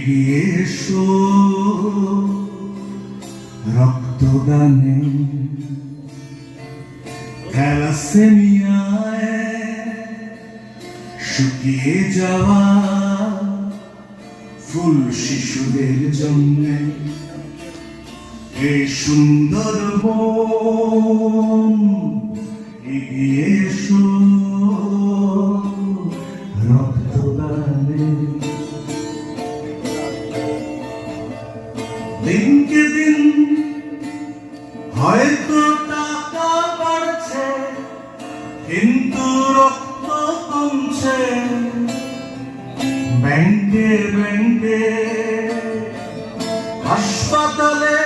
এগিয়ে এসো রক্তদানে থ্যালাসেমিয়ায় শুকিয়ে যাওয়া ফুল শিশুদের জন্য এই সুন্দর বন এগিয়ে এসো রক্তদানে। দিনকে দিন হয়তো টাকা বাড়ছে কিন্তু রক্ত কমছে। ব্যাংকে ব্যাংকে হাসপাতালে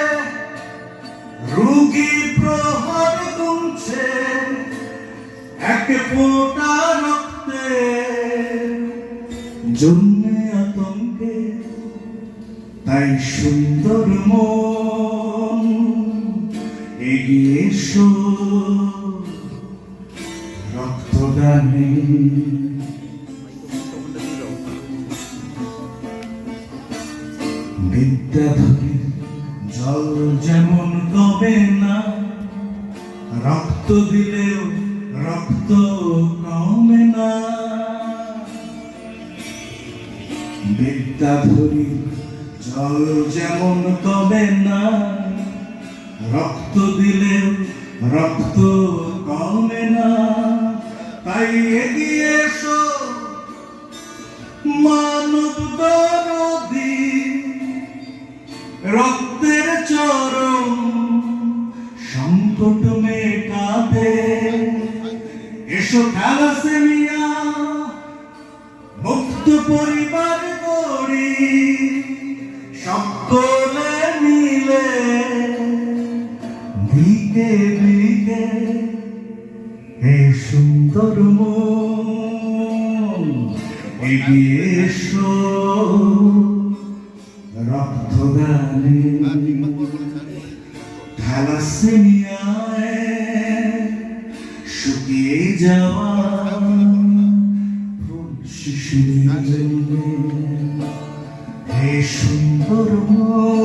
রোগী প্রহর গুনছে এক ফোঁটা রক্তে জন্মে আতঙ্কে। তাই সুন্দর মন এগিয়ে এসো রক্তদানে। বিদ্যাধরীর জল যেমন কমে না, রক্ত দিলেও রক্ত কমে না। বিদ্যাধরীর জল যেমন কমে না, রক্ত দিলেও রক্ত কমে না। তাই এগিয়ে এসো মানব দরদি রক্তের চরম সংকট মেটাতে। এসো থ্যালাসেমিয়া মুক্ত পরিবার গড়ি সকলে মিলে দিকে দিকে। এই সুন্দর মন এগিয়ে এসো রক্তদানে। থ্যালাসেমিয়ায় শুকিয়ে যাওয়া শিশুদের জন্য হে সুন্দর মন